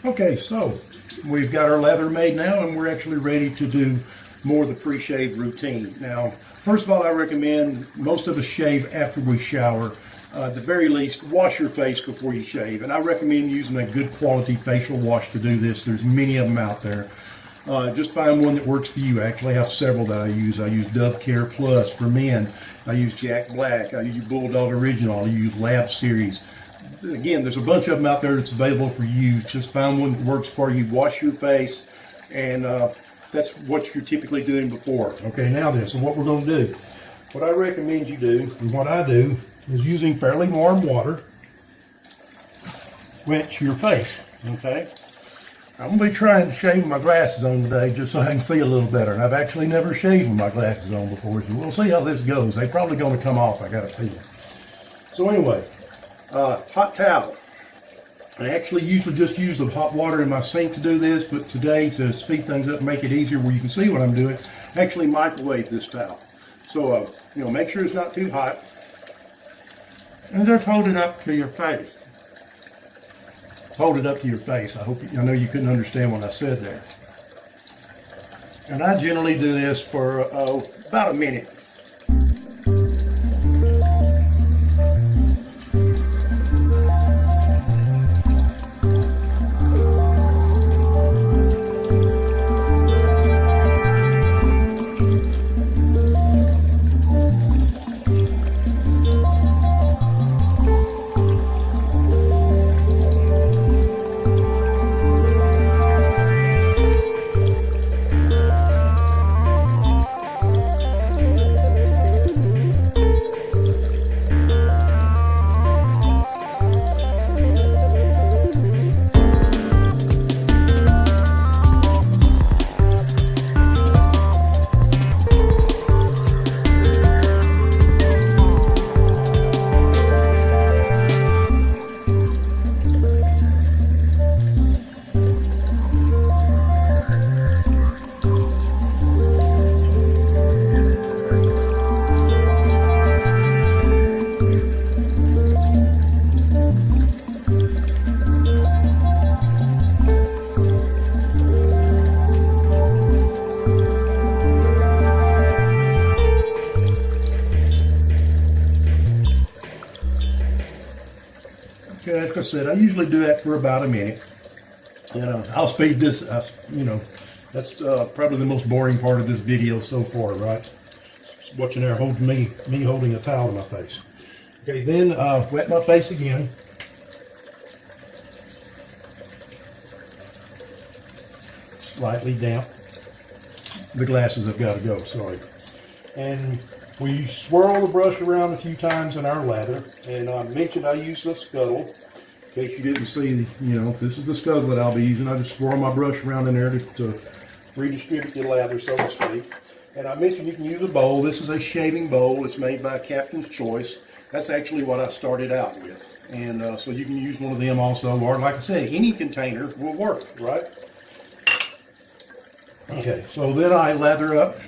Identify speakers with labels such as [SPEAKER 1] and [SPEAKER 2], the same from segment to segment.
[SPEAKER 1] Okay, so we've got our lather made now, and we're actually ready to do more of the pre-shave routine. Now, first of all, I recommend most of us shave after we shower. At the very least, wash your face before you shave. And I recommend using a good quality facial wash to do this. There's many of them out there. Just find one that works for you. I actually have several that I use. I use Dove Care Plus for men. I use Jack Black. I use Bulldog Original. I use Lab Series. Again, there's a bunch of them out there that's available for use. Just find one that works for you. Wash your face, and that's what you're typically doing before. Okay, now this, and what we're going to do. What I recommend you do, and what I do, is using fairly warm water, wet your face, okay? I'm going to be trying to shave my glasses on today just so I can see a little better. And I've actually never shaved with my glasses on before, so we'll see how this goes. They're probably going to come off, I got a feeling. So anyway, hot towel. I actually usually just use the hot water in my sink to do this, but today, to speed things up and make it easier where you can see what I'm doing, I actually microwave this towel. So, make sure it's not too hot. And just hold it up to your face. Hold it up to your face. I know you couldn't understand what I said there. And I generally do this for about a minute. Okay, like I said, I usually do that for about a minute. I'll speed this, that's probably the most boring part of this video so far, right? Just watching there, holding me holding a towel to my face. Okay, then wet my face again. Slightly damp. The glasses have got to go, sorry. And we swirl the brush around a few times in our lather, and I mentioned I use the scuttle. In case you didn't see, this is the scuttle that I'll be using. I just swirl my brush around in there to redistribute the lather, so to speak. And I mentioned you can use a bowl. This is a shaving bowl. It's made by Captain's Choice. That's actually what I started out with. And so you can use one of them also, or like I said, any container will work, right? Okay, so then I lather up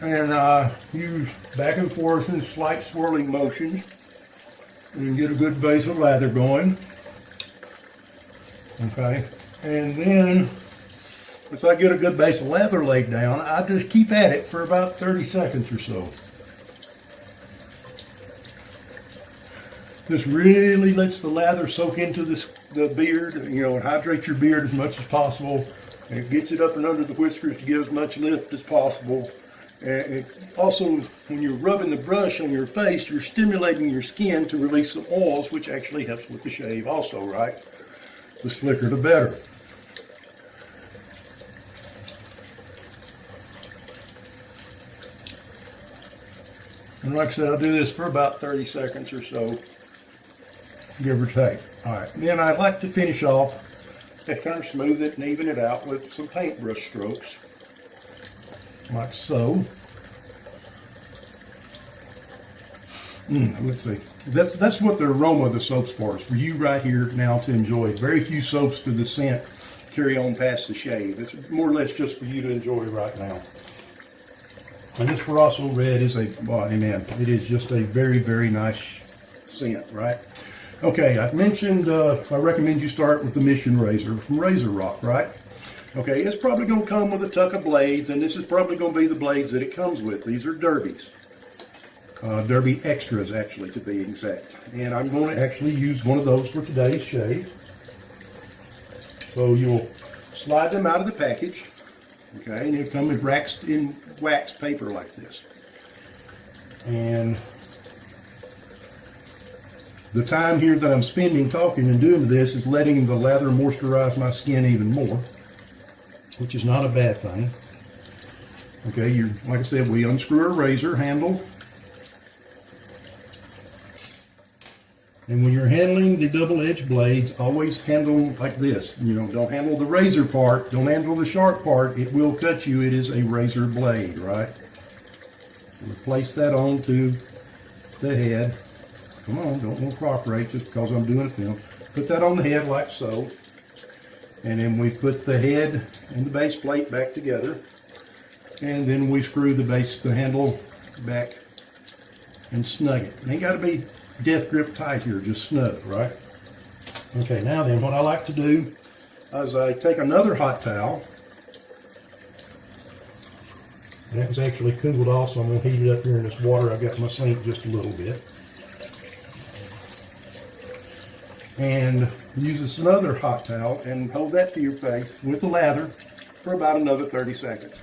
[SPEAKER 1] and use back and forth in slight swirling motions and get a good base of lather going. Okay, and then once I get a good base of lather laid down, I just keep at it for about 30 seconds or so. This really lets the lather soak into the beard, and hydrate your beard as much as possible. And it gets it up and under the whiskers to give as much lift as possible. And it also, when you're rubbing the brush on your face, you're stimulating your skin to release some oils, which actually helps with the shave also, right? The slicker, the better. And like I said, I'll do this for about 30 seconds or so, give or take. All right, then I'd like to finish off and kind of smooth it and even it out with some paintbrush strokes, like so. Let's see. That's what the aroma of the soap's for. It's for you right here now to enjoy. Very few soaps to the scent carry on past the shave. It's more or less just for you to enjoy right now. And this Parasso Red is it is just a very, very nice scent, right? Okay, I mentioned I recommend you start with the Mission Razor from Razor Rock, right? Okay, it's probably going to come with a tuck of blades, and this is probably going to be the blades that it comes with. These are Derbies. Derby Extras, actually, to be exact. And I'm going to actually use one of those for today's shave. So you'll slide them out of the package, okay, and they'll come in wax paper like this. And the time here that I'm spending talking and doing this is letting the lather moisturize my skin even more, which is not a bad thing. Okay, like I said, we unscrew our razor handle. And when you're handling the double-edged blades, always handle like this. You know, don't handle the razor part, don't handle the sharp part. It will cut you. It is a razor blade, right? We'll place that onto the head. Come on, don't cooperate just because I'm doing it now. Put that on the head like so. And then we put the head and the base plate back together. And then we screw the handle back and snug it. It ain't got to be death grip tight here, just snug, right? Okay, now then, what I like to do is I take another hot towel. And that was actually cooled off, so I'm going to heat it up here in this water. I've got my sink just a little bit. And use this another hot towel and hold that to your face with the lather for about another 30 seconds.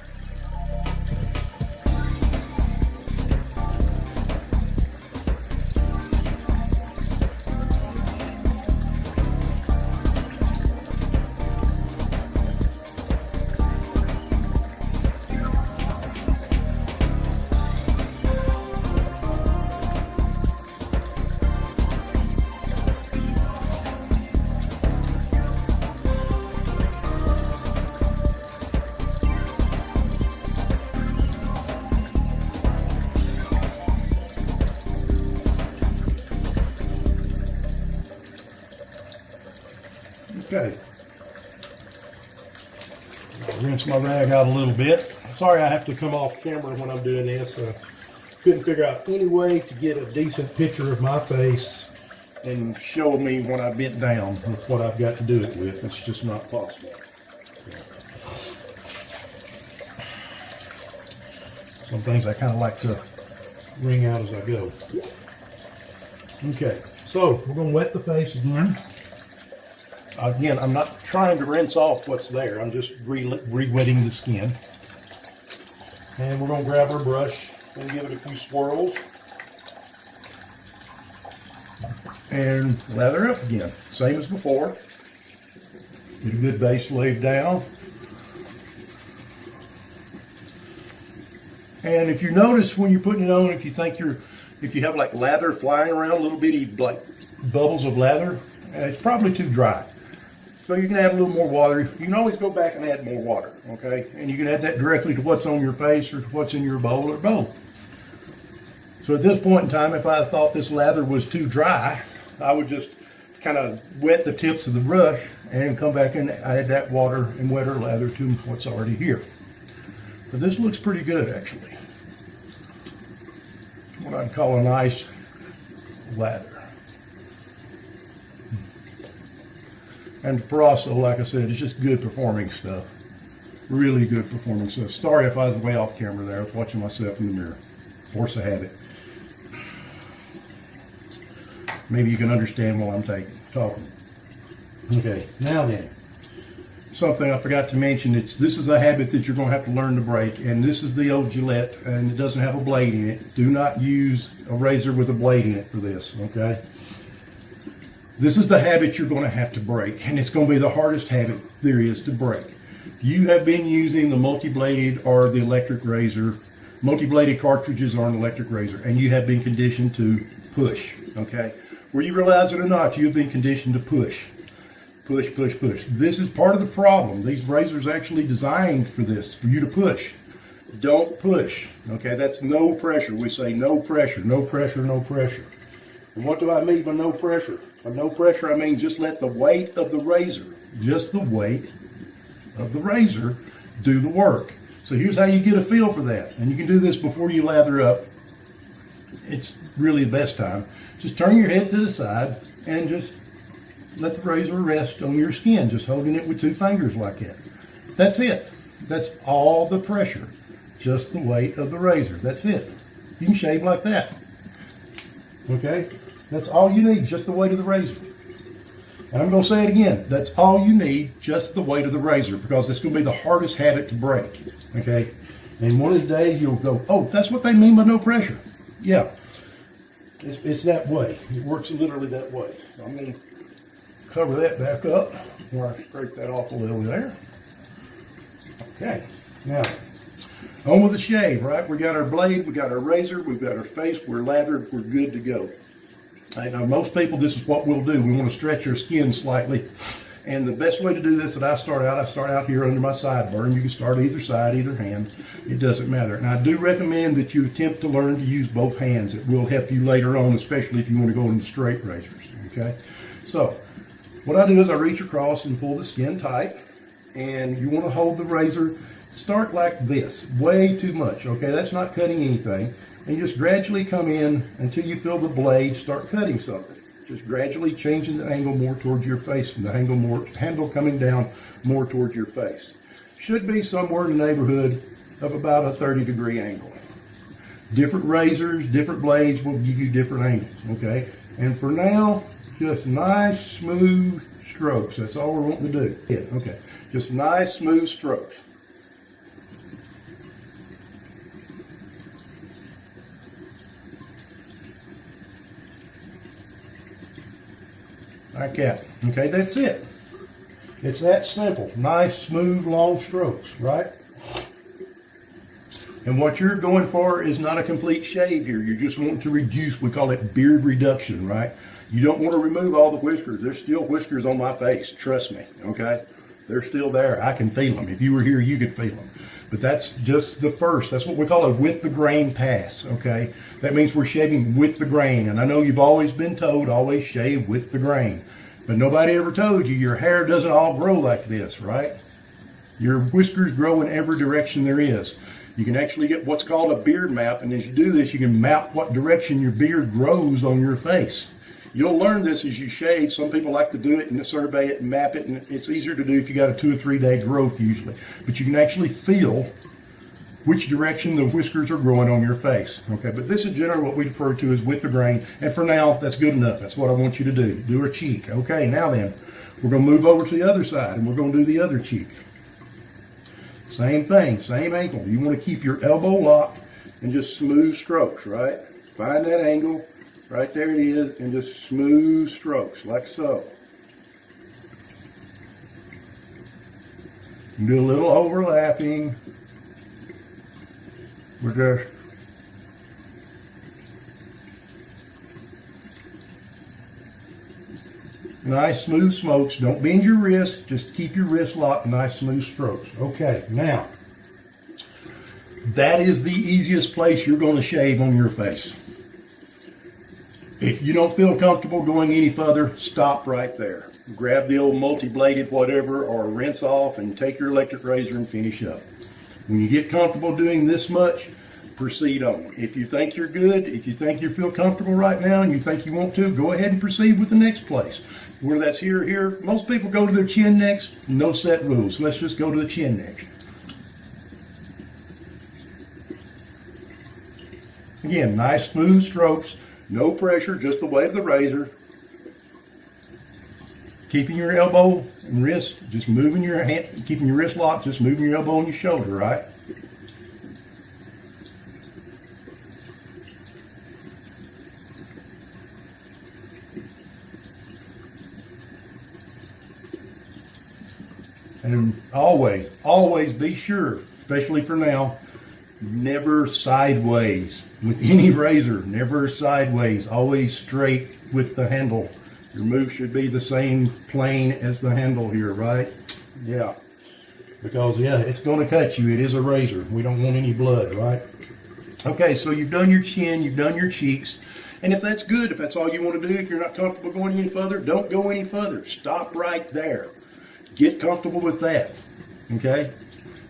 [SPEAKER 1] Okay, I'll rinse my rag out a little bit. Sorry I have to come off camera when I'm doing this. Couldn't figure out any way to get a decent picture of my face and show me when I bent down with what I've got to do it with. It's just not possible. Some things I kind of like to wring out as I go. Okay, so we're going to wet the face again. Again, I'm not trying to rinse off what's there. I'm just re-wetting the skin. And we're going to grab our brush and give it a few swirls. And lather up again, same as before. Get a good base laid down. And if you notice when you're putting it on, if you have like lather flying around, little bitty like bubbles of lather, it's probably too dry. So you can add a little more water. You can always go back and add more water, okay? And you can add that directly to what's on your face or to what's in your bowl or both. So at this point in time, if I thought this lather was too dry, I would just kind of wet the tips of the brush and come back and add that water and wetter lather to what's already here. But this looks pretty good, actually. What I'd call a nice lather. And Perosso, like I said, it's just good performing stuff. Really good performing stuff. Sorry if I was way off camera there. I was watching myself in the mirror. Force of habit. Maybe you can understand while I'm talking. Okay, now then. Something I forgot to mention, this is a habit that you're going to have to learn to break, and this is the old Gillette, and it doesn't have a blade in it. Do not use a razor with a blade in it for this, okay? This is the habit you're going to have to break, and it's going to be the hardest habit there is to break. You have been using the multi-blade or the electric razor, multi-bladed cartridges or an electric razor, and you have been conditioned to push, okay? Whether you realize it or not, you've been conditioned to push. Push, push, push. This is part of the problem. These razors are actually designed for this, for you to push. Don't push, okay? That's no pressure. We say no pressure, no pressure, no pressure. And what do I mean by no pressure? By no pressure, I mean just let the weight of the razor, just the weight of the razor, do the work. So here's how you get a feel for that. And you can do this before you lather up. It's really the best time. Just turn your head to the side and just let the razor rest on your skin, just holding it with 2 fingers like that. That's it. That's all the pressure. Just the weight of the razor. That's it. You can shave like that. Okay? That's all you need, just the weight of the razor. And I'm going to say it again. That's all you need, just the weight of the razor, because it's going to be the hardest habit to break. Okay? And one of the days you'll go, oh, that's what they mean by no pressure. Yeah. It's that way. It works literally that way. So I'm going to cover that back up where I scrape that off a little there. Okay. Now, on with the shave, right? We got our blade, we got our razor, we've got our face, we're lathered, we're good to go. Right, now, most people, this is what we'll do. We want to stretch our skin slightly. And the best way to do this, that I start out here under my sideburn. You can start either side, either hand. It doesn't matter. And I do recommend that you attempt to learn to use both hands. It will help you later on, especially if you want to go into straight razors. Okay? So, what I do is I reach across and pull the skin tight. And you want to hold the razor, start like this, way too much. Okay, that's not cutting anything. And you just gradually come in until you feel the blade start cutting something. Just gradually changing the angle more towards your face, and the handle coming down more towards your face. Should be somewhere in the neighborhood of about a 30-degree angle. Different razors, different blades will give you different angles, okay? And for now, just nice, smooth strokes. That's all we're wanting to do. Yeah, okay. Just nice, smooth strokes. Like that. Okay, that's it. It's that simple. Nice, smooth, long strokes, right? And what you're going for is not a complete shave here. You're just wanting to reduce, we call it beard reduction, right? You don't want to remove all the whiskers. There's still whiskers on my face, trust me, okay? They're still there. I can feel them. If you were here, you could feel them. But that's just the first. That's what we call a with the grain pass, okay? That means we're shaving with the grain. And I know you've always been told, always shave with the grain. But nobody ever told you your hair doesn't all grow like this, right? Your whiskers grow in every direction there is. You can actually get what's called a beard map. And as you do this, you can map what direction your beard grows on your face. You'll learn this as you shave. Some people like to do it and survey it and map it, and it's easier to do if you got a 2 or 3 day growth usually. But you can actually feel which direction the whiskers are growing on your face. Okay, but this is generally what we refer to as with the grain. And for now, that's good enough. That's what I want you to do. Do a cheek. Okay, now then, we're going to move over to the other side, and we're going to do the other cheek. Same thing, same angle. You want to keep your elbow locked and just smooth strokes, right? Find that angle. Right there it is, and just smooth strokes, like so. You do a little overlapping. We're just nice smooth smokes. Don't bend your wrist, just keep your wrist locked, nice smooth strokes. Okay, now, that is the easiest place you're going to shave on your face. If you don't feel comfortable going any further, stop right there. Grab the old multi-bladed whatever or rinse off and take your electric razor and finish up. When you get comfortable doing this much, proceed on. If you think you're good, if you think you feel comfortable right now and you think you want to, go ahead and proceed with the next place. Whether that's here, most people go to their chin next, no set rules. Let's just go to the chin next. Again, nice smooth strokes. No pressure, just the way of the razor. Keeping your elbow and wrist, just moving your hand, keeping your wrist locked, just moving your elbow on your shoulder, right? And always be sure, especially for now, never sideways with any razor, never sideways, always straight with the handle. Your move should be the same plane as the handle here, right? Yeah, because yeah, it's going to cut you. It is a razor. We don't want any blood, right? Okay, so you've done your chin, you've done your cheeks, and if that's good, if that's all you want to do, if you're not comfortable going any further, don't go any further. Stop right there. Get comfortable with that, okay?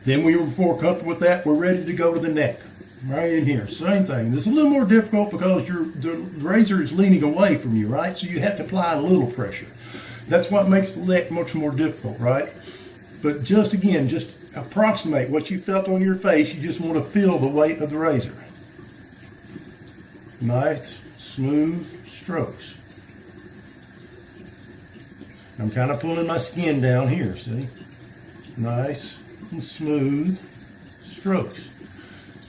[SPEAKER 1] Then when you're more comfortable with that, we're ready to go to the neck. Right in here, same thing. This is a little more difficult because the razor is leaning away from you, right? So you have to apply a little pressure. That's what makes the lick much more difficult, right? But just again, just approximate what you felt on your face. You just want to feel the weight of the razor. Nice, smooth strokes. I'm kind of pulling my skin down here, see? Nice and smooth strokes.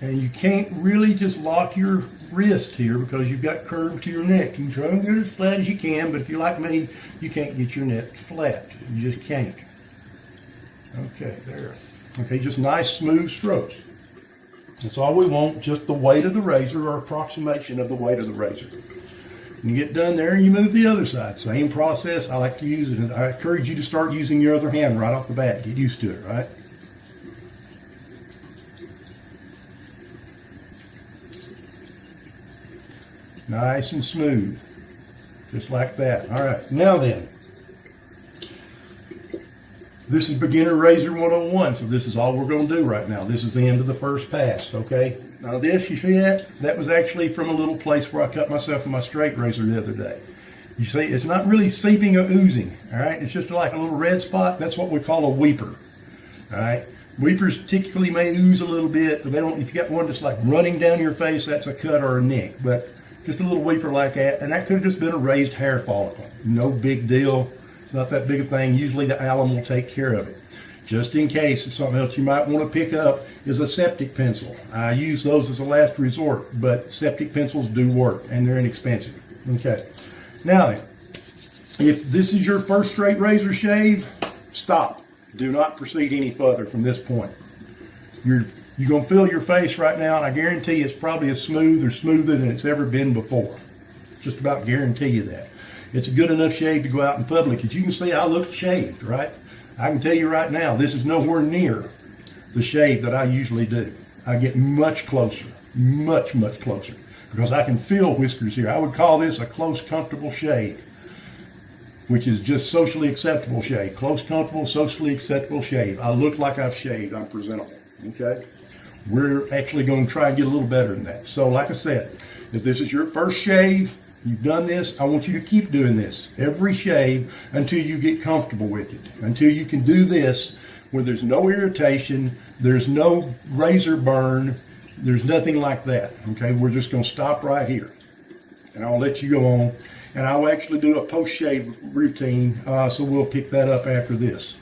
[SPEAKER 1] And you can't really just lock your wrist here because you've got curve to your neck. You can try and get it as flat as you can, but if you're like me, you can't get your neck flat. You just can't. Okay, there. Okay, just nice smooth strokes. That's all we want, just the weight of the razor or approximation of the weight of the razor. You get done there and you move the other side. Same process. I like to use it. I encourage you to start using your other hand right off the bat. Get used to it, right? Nice and smooth. Just like that. All right. Now then, this is Beginner Razor 101, so this is all we're going to do right now. This is the end of the first pass, okay? Now this, you see that? That was actually from a little place where I cut myself with my straight razor the other day. You see, it's not really seeping or oozing, all right? It's just like a little red spot. That's what we call a weeper, all right? Weepers typically may ooze a little bit, but they don't. If you got one that's like running down your face, that's a cut or a nick. But just a little weeper like that, and that could have just been a raised hair follicle. No big deal. It's not that big a thing. Usually the alum will take care of it. Just in case, it's something else you might want to pick up is a septic pencil. I use those as a last resort, but septic pencils do work, and they're inexpensive. Okay. Now then, if this is your first straight razor shave, stop. Do not proceed any further from this point. You're going to feel your face right now, and I guarantee it's probably as smooth or smoother than it's ever been before. Just about guarantee you that. It's a good enough shave to go out in public. As you can see, I look shaved, right? I can tell you right now, this is nowhere near the shave that I usually do. I get much closer, much, much closer, because I can feel whiskers here. I would call this a close, comfortable shave, which is just socially acceptable shave. Close, comfortable, socially acceptable shave. I look like I've shaved. I'm presentable, okay? We're actually going to try and get a little better than that. So like I said, if this is your first shave, you've done this, I want you to keep doing this every shave until you get comfortable with it. Until you can do this where there's no irritation, there's no razor burn, there's nothing like that, okay? We're just going to stop right here. And I'll let you go on. And I'll actually do a post-shave routine, so we'll pick that up after this.